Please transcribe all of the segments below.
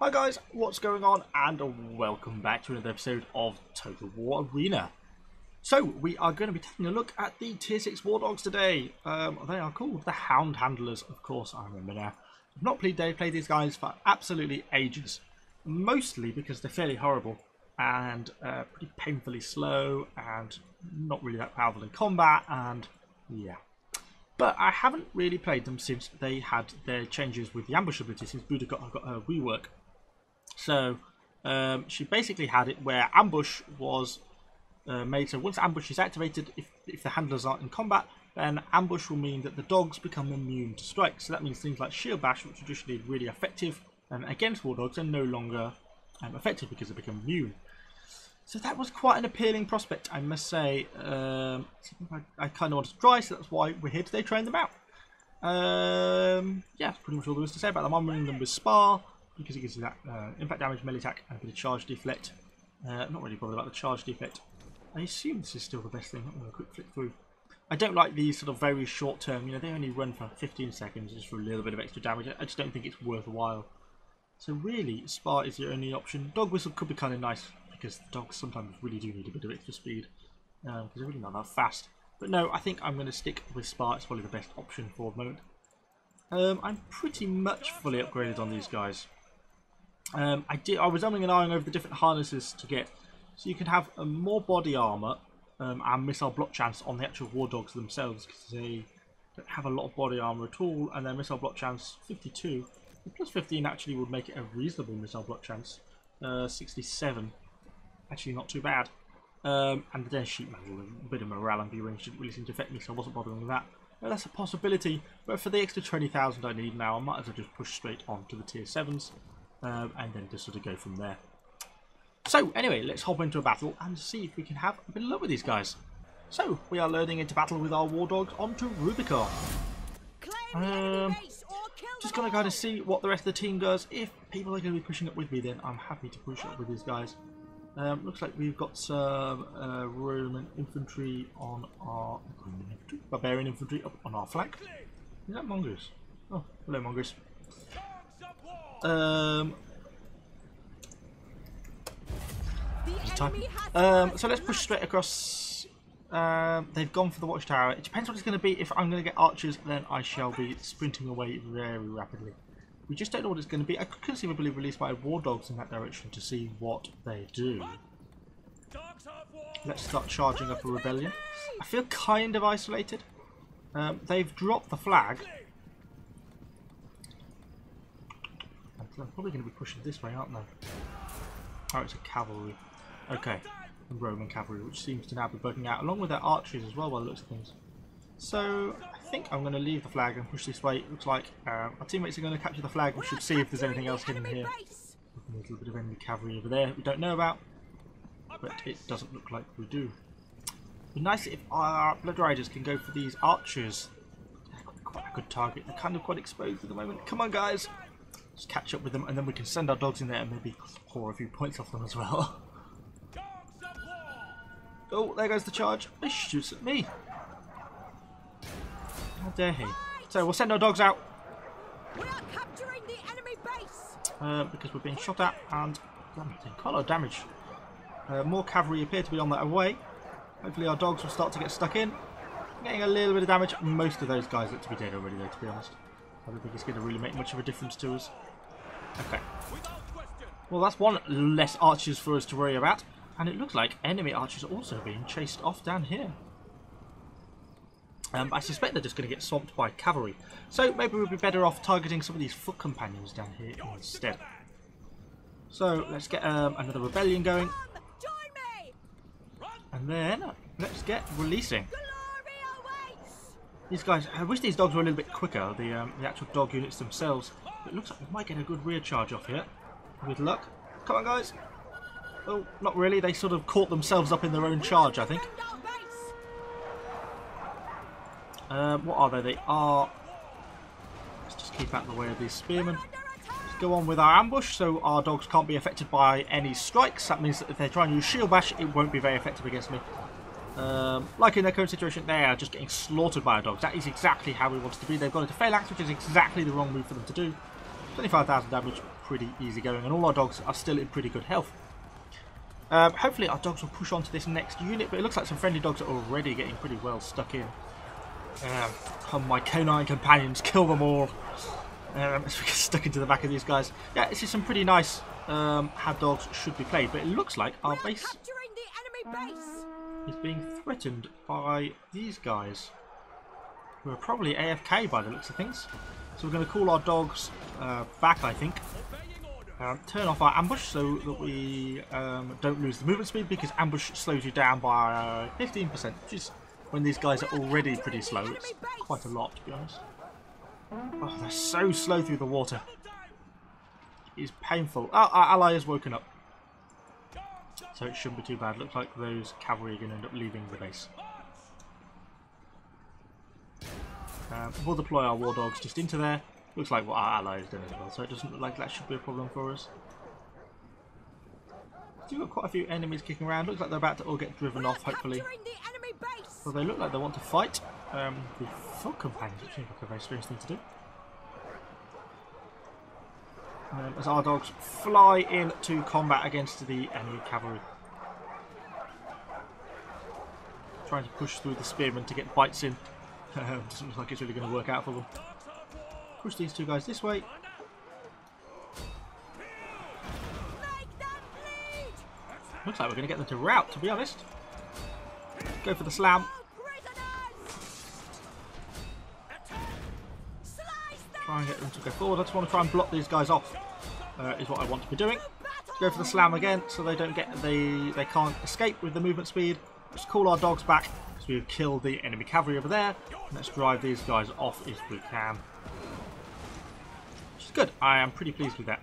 Hi guys, what's going on, and welcome back to another episode of Total War Arena. So, we are going to be taking a look at the Tier 6 Wardogs today. They are called the Hound Handlers, of course, I remember now. I've not played these guys for absolutely ages. Mostly because they're fairly horrible, and pretty painfully slow, and not really that powerful in combat, and yeah. But I haven't really played them since they had their changes with the ambush ability, since Boudica got her rework. So she basically had it where ambush was made so once ambush is activated, if the handlers aren't in combat, then ambush will mean that the dogs become immune to strikes. So that means things like shield bash, which are traditionally really effective against wardogs, are no longer effective because they become immune. So that was quite an appealing prospect, I must say. Something I kind of wanted to try, so that's why we're here today, trying them out. Yeah, that's pretty much all there is to say about them. I'm running them with Spar, because it gives you that impact damage, melee attack, and a bit of charge deflect. Not really bothered about the charge deflect. I assume this is still the best thing. I'm going to quick flick through. I don't like these sort of very short term, they only run for 15 seconds just for a little bit of extra damage. I just don't think it's worthwhile. So really, Spar is your only option. Dog Whistle could be kind of nice, because the dogs sometimes really do need a bit of extra speed, because they're really not that fast. But no, I think I'm going to stick with Spar. It's probably the best option for the moment. I'm pretty much fully upgraded on these guys. I was umming and ahhing over the different harnesses to get, so you can have more body armor and missile block chance on the actual Wardogs themselves, because they don't have a lot of body armor at all, and their missile block chance 52. The plus 15 actually would make it a reasonable missile block chance. 67, actually not too bad. And the Den Sheep Mantle, a bit of morale and view range didn't really seem to affect me, so I wasn't bothering with that. Well, that's a possibility, but for the extra 20,000 I need now, I might as well just push straight on to the tier 7s. And then just sort of go from there. So anyway, let's hop into a battle and see if we can have a bit of luck with these guys. So we are loading into battle with our Wardogs onto Rubicon. Just gonna kind of see what the rest of the team does. If people are going to be pushing up with me, then I'm happy to push up with these guys. Looks like we've got some Roman infantry on our Barbarian infantry up on our flank. Is that Mongoose? Oh, hello Mongoose. So let's push straight across. They've gone for the watchtower. It depends what it's going to be. If I'm going to get archers, then I shall be sprinting away very rapidly. We just don't know what it's going to be. I could conceivably release my Wardogs in that direction to see what they do. Let's start charging up a rebellion. I feel kind of isolated. They've dropped the flag. I'm probably going to be pushing this way, aren't they? Oh, it's a cavalry. Okay, and Roman cavalry, which seems to now be bugging out, along with their archers as well, by the looks of things. So, I think I'm going to leave the flag and push this way. It looks like our teammates are going to capture the flag. We should see if there's anything else hidden here. A little bit of enemy cavalry over there we don't know about, but it doesn't look like we do. It'd be nice if our Blood Riders can go for these archers. They're quite a good target. They're kind of quite exposed at the moment. Come on, guys! Just catch up with them, and then we can send our dogs in there and maybe pour a few points off them as well. Oh, there goes the charge. He shoots at me. How dare he? So we'll send our dogs out. We are capturing the enemy base. Because we're being shot at, and quite a lot of damage. More cavalry appear to be on their way. Hopefully our dogs will start to get stuck in. Getting a little bit of damage. Most of those guys look to be dead already, though, to be honest. I don't think it's going to really make much of a difference to us. Okay. Well, that's one less archers for us to worry about. And it looks like enemy archers are also being chased off down here. I suspect they're just going to get swamped by cavalry. So maybe we'll be better off targeting some of these foot companions down here instead. So let's get another rebellion going. And then let's get releasing. These guys, I wish these dogs were a little bit quicker, the actual dog units themselves. But it looks like we might get a good rear charge off here. With luck. Come on, guys. Oh, not really. They sort of caught themselves up in their own charge, I think. What are they? They are... Let's just keep out of the way of these spearmen. Let's go on with our ambush, so our dogs can't be affected by any strikes. That means that if they try and use shield bash, it won't be very effective against me. Like in their current situation, they are just getting slaughtered by our dogs. That is exactly how we want it to be. They've got into phalanx, which is exactly the wrong move for them to do. 25,000 damage. pretty easy going, and all our dogs are still in pretty good health. Hopefully our dogs will push on to this next unit, but it looks like some friendly dogs are already getting pretty well stuck in. Come my canine companions, kill them all. As we get stuck into the back of these guys. Yeah, this is some pretty nice how dogs should be played, but it looks like our base is being threatened by these guys, who are probably AFK by the looks of things. So we're going to call our dogs back, I think. Turn off our ambush so that we don't lose the movement speed, because ambush slows you down by 15%, which is, when these guys are already pretty slow, it's quite a lot, to be honest. Oh, they're so slow through the water. It's painful. Oh, our ally has woken up. So it shouldn't be too bad. Looks like those cavalry are going to end up leaving the base. We'll deploy our war dogs just into there. Looks like what our ally has done as well, so it doesn't look like that should be a problem for us. We've got quite a few enemies kicking around. Looks like they're about to all get driven off, hopefully. Well, they look like they want to fight. The foot companions, which seems like a very strange thing to do. As our dogs fly into combat against the enemy cavalry. Trying to push through the spearmen to get bites in. Doesn't look like it's really going to work out for them. Push these two guys this way. Looks like we're going to get them to rout, to be honest. Go for the slam. Try and get them to go forward. I just want to try and block these guys off. Is what I want to be doing. Go for the slam again, so they don't get they can't escape with the movement speed. Let's call our dogs back because we've killed the enemy cavalry over there. And let's drive these guys off if we can. Which is good. I am pretty pleased with that.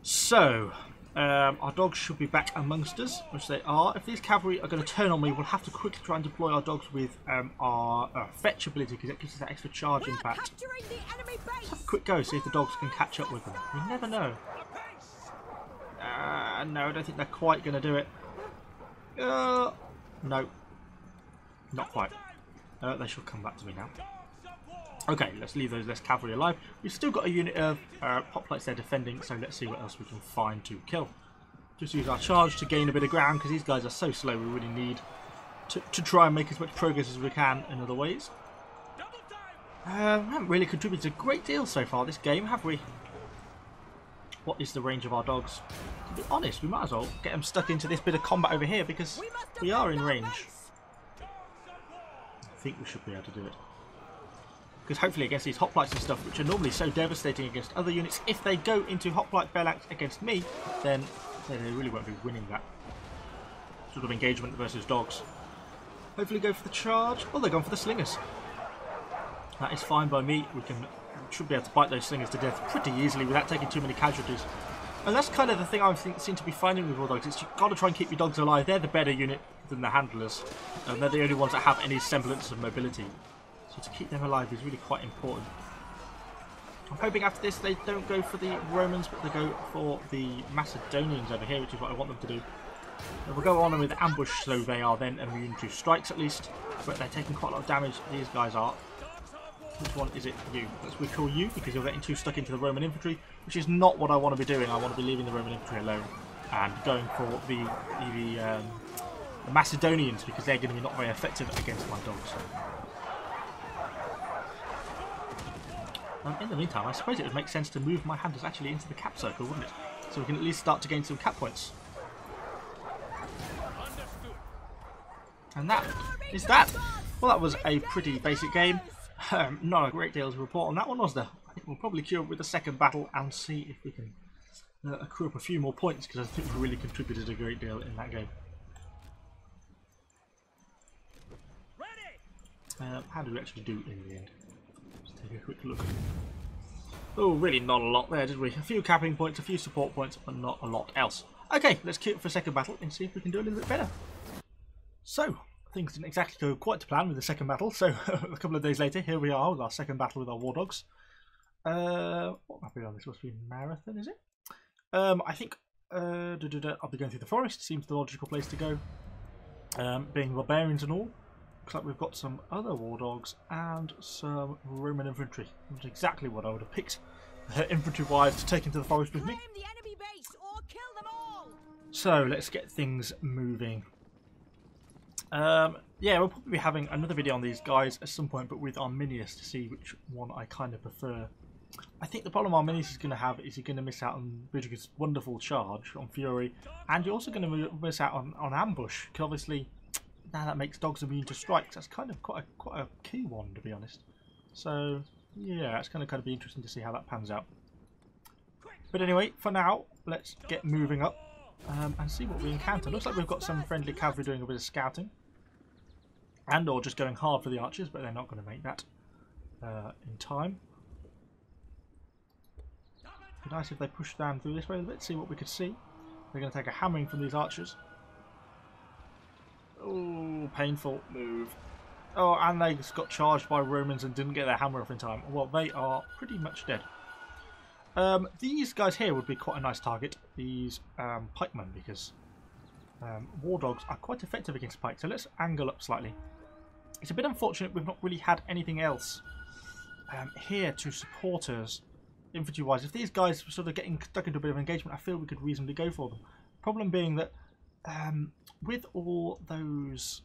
So. Our dogs should be back amongst us, which they are. If these cavalry are going to turn on me, we'll have to quickly try and deploy our dogs with our fetch ability, because that gives us that extra charge impact. Let's have a quick go, see if the dogs can catch up with them. You never know. No, I don't think they're quite going to do it. No. Not quite. They should come back to me now. Okay, let's leave those less cavalry alive. We've still got a unit of hoplites there defending, so let's see what else we can find to kill. Just use our charge to gain a bit of ground, because these guys are so slow. We really need to try and make as much progress as we can in other ways. We haven't really contributed a great deal so far this game, have we? What is the range of our dogs? To be honest, we might as well get them stuck into this bit of combat over here, because we are in range. I think we should be able to do it. Because hopefully against these hoplites and stuff, which are normally so devastating against other units, if they go into hoplite phalanx against me, then they really won't be winning that sort of engagement versus dogs. Hopefully go for the charge. Oh, they're going for the slingers. That is fine by me. We should be able to bite those slingers to death pretty easily without taking too many casualties. And that's kind of the thing I seem to be finding with Wardogs. Is you've got to try and keep your dogs alive. They're the better unit than the handlers. And they're the only ones that have any semblance of mobility. So to keep them alive is really quite important. I'm hoping after this they don't go for the Romans, but they go for the Macedonians over here, which is what I want them to do. And we'll go on with ambush, so they are then immune to strikes at least. But they're taking quite a lot of damage, these guys are. Which one is it? You. Let's recall you, because you're getting too stuck into the Roman infantry, which is not what I want to be doing. I want to be leaving the Roman infantry alone and going for the Macedonians, because they're going to be not very effective against my dogs. In the meantime, I suppose it would make sense to move my handlers actually into the cap circle, wouldn't it? So we can at least start to gain some cap points. And that is that. Well, that was a pretty basic game. Not a great deal to report on that one, was there? I think we'll probably queue up with the second battle and see if we can accrue up a few more points, because I think we really contributed a great deal in that game. How did we actually do in the end? Take a quick look. Oh, really not a lot there, did we? A few capping points, a few support points, but not a lot else. Okay, let's queue up for second battle and see if we can do a little bit better. So, things didn't exactly go quite to plan with the second battle, so a couple of days later, here we are with our second battle with our Wardogs. What map are we on? This must be Marathon, is it? I think I'll be going through the forest, seems the logical place to go. Being barbarians and all. Looks like we've got some other Wardogs and some Roman infantry. Not exactly what I would have picked infantry-wise to take into the forest with me. Claim the enemy base or kill them all. So let's get things moving. Yeah, we'll probably be having another video on these guys at some point, but with Arminius to see which one I kind of prefer. I think the problem Arminius is going to have is you're going to miss out on Boudica's wonderful charge on Fury, and you're also going to miss out on Ambush, because obviously now that makes dogs immune to strikes. That's kind of quite a key one, to be honest. So yeah, it's going to be interesting to see how that pans out. But anyway, for now, let's get moving up and see what we encounter. Looks like we've got some friendly cavalry doing a bit of scouting, and or just going hard for the archers, but they're not going to make that in time. It'd be nice if they pushed down through this way. Let's see what we could see. They're going to take a hammering from these archers. Oh, painful move. Oh, and they just got charged by Romans and didn't get their hammer off in time. Well, they are pretty much dead. These guys here would be quite a nice target, these pikemen, because Wardogs are quite effective against pike. So let's angle up slightly. It's a bit unfortunate we've not really had anything else here to support us infantry-wise. If these guys were sort of getting stuck into a bit of engagement, I feel we could reasonably go for them. Problem being that with all those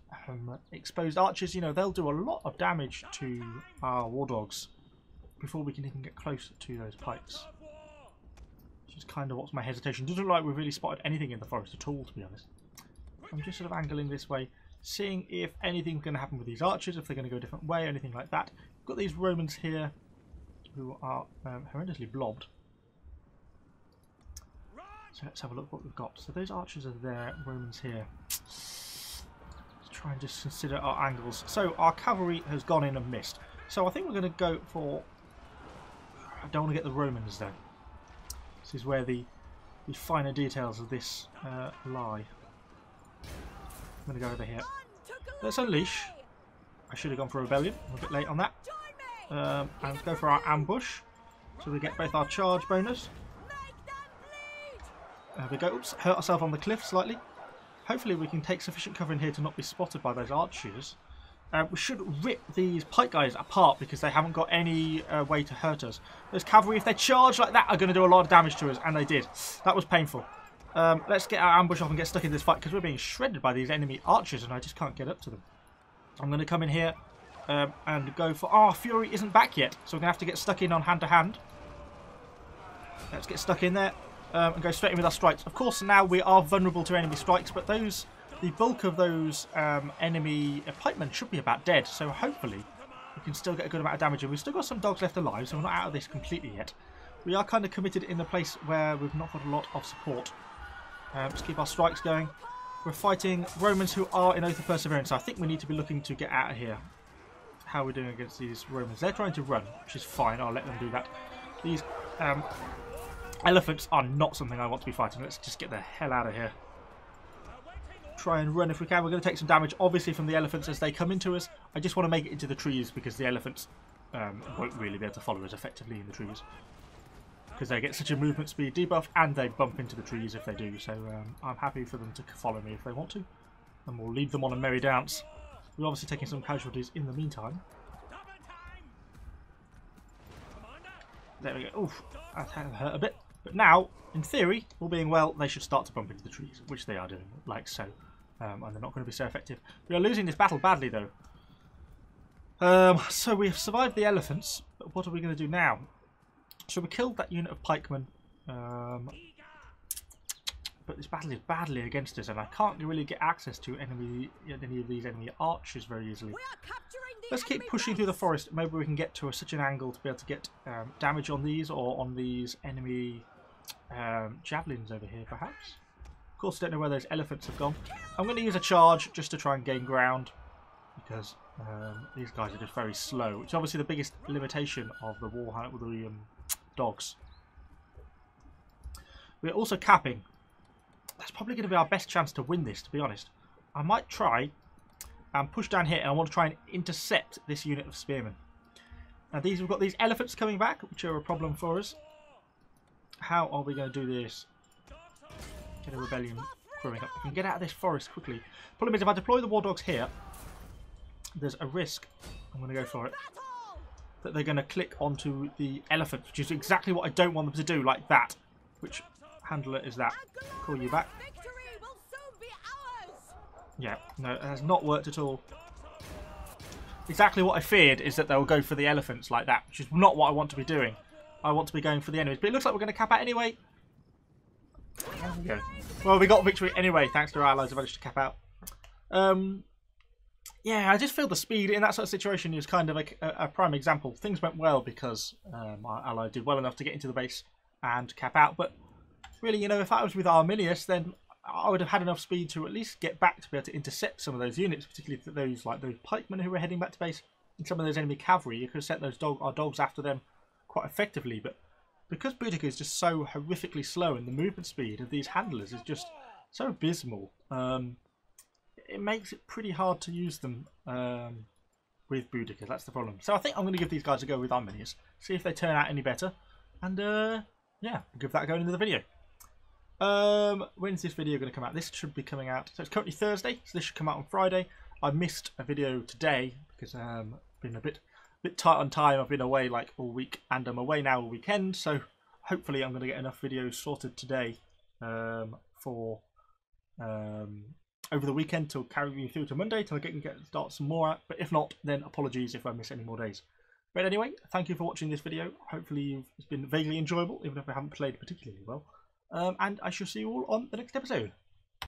exposed archers, you know, they'll do a lot of damage to our Wardogs before we can even get close to those pikes. Which is kind of what's my hesitation. Doesn't look like we've really spotted anything in the forest at all, to be honest. I'm just sort of angling this way, seeing if anything's going to happen with these archers, if they're going to go a different way, or anything like that. We've got these Romans here who are horrendously blobbed. So let's have a look what we've got. So those archers are there, Romans here. Let's try and just consider our angles. So our cavalry has gone in and missed. So I think we're going to go for... I don't want to get the Romans though. This is where the finer details of this lie. I'm going to go over here. Let's unleash. I should have gone for a rebellion. I'm a bit late on that. And let's go for our ambush. So we get both our charge bonus. There we go. Oops, hurt ourselves on the cliff slightly. Hopefully we can take sufficient cover in here to not be spotted by those archers. We should rip these pike guys apart because they haven't got any way to hurt us. Those cavalry, if they charge like that, are going to do a lot of damage to us, and they did. That was painful. Let's get our ambush off and get stuck in this fight because we're being shredded by these enemy archers and I just can't get up to them. I'm going to come in here and go for... Oh, Fury isn't back yet, so we're going to have to get stuck in on hand-to-hand. Let's get stuck in there. And go straight in with our strikes. Of course, now we are vulnerable to enemy strikes, but the bulk of those enemy pikemen should be about dead, so hopefully we can still get a good amount of damage. And we've still got some dogs left alive, so we're not out of this completely yet. We are kind of committed in the place where we've not got a lot of support. Let's keep our strikes going. We're fighting Romans who are in Oath of Perseverance, so I think we need to be looking to get out of here. How are we doing against these Romans? They're trying to run, which is fine. I'll let them do that. These... elephants are not something I want to be fighting. Let's just get the hell out of here. Try and run if we can. We're going to take some damage, obviously, from the elephants as they come into us. I just want to make it into the trees because the elephants won't really be able to follow us effectively in the trees. Because they get such a movement speed debuff and they bump into the trees if they do. So I'm happy for them to follow me if they want to. And we'll leave them on a merry dance. We're obviously taking some casualties in the meantime. There we go. Oof, that hurt a bit. But now, in theory, all being well, they should start to bump into the trees, which they are doing, like so. And they're not going to be so effective. We are losing this battle badly, though. So we have survived the elephants, but what are we going to do now? So we killed that unit of pikemen. But this battle is badly against us, and I can't really get access to any of these enemy archers very easily. Let's keep pushing through the forest. Maybe we can get to such an angle to be able to get damage on these or on these enemy javelins over here, perhaps. Of course, I don't know where those elephants have gone. I'm going to use a charge just to try and gain ground because these guys are just very slow, which is obviously the biggest limitation of the dogs. We're also capping. That's probably going to be our best chance to win this, to be honest. I might try and push down here, and I want to try and intercept this unit of spearmen. Now we've got these elephants coming back, which are a problem for us. How are we going to do this? Get a rebellion growing up. We can get out of this forest quickly. Problem is, if I deploy the Wardogs here, there's a risk. I'm going to go for it. that they're going to click onto the elephant, which is exactly what I don't want them to do, like that. Which handler is that? Call you back. Victory will soon be ours. Yeah, no, it has not worked at all. Exactly what I feared is that they'll go for the elephants like that, which is not what I want to be doing. I want to be going for the enemies. But it looks like we're going to cap out anyway. There we go. Well, we got victory anyway, thanks to our allies who managed to cap out. Yeah, I just feel the speed in that sort of situation is kind of a prime example. Things went well because my ally did well enough to get into the base and cap out. But really, you know, if I was with Arminius, then I would have had enough speed to at least get back to be able to intercept some of those units, particularly those like those pikemen who were heading back to base and some of those enemy cavalry. You could have sent those our dogs after them quite effectively, but because Boudica is just so horrifically slow and the movement speed of these handlers is just so abysmal, it makes it pretty hard to use them with Boudica. That's the problem. So I think I'm going to give these guys a go with Arminius, see if they turn out any better, and yeah, give that a go into the video. When's this video going to come out? This should be coming out, so it's currently Thursday, so this should come out on Friday. I missed a video today because I've been a bit tight on time. I've been away like all week and I'm away now all weekend, so hopefully I'm going to get enough videos sorted today for over the weekend to carry me through to Monday till I can start some more out. But if not, then apologies if I miss any more days. But anyway, thank you for watching this video. Hopefully it's been vaguely enjoyable, even if I haven't played particularly well. And I shall see you all on the next episode.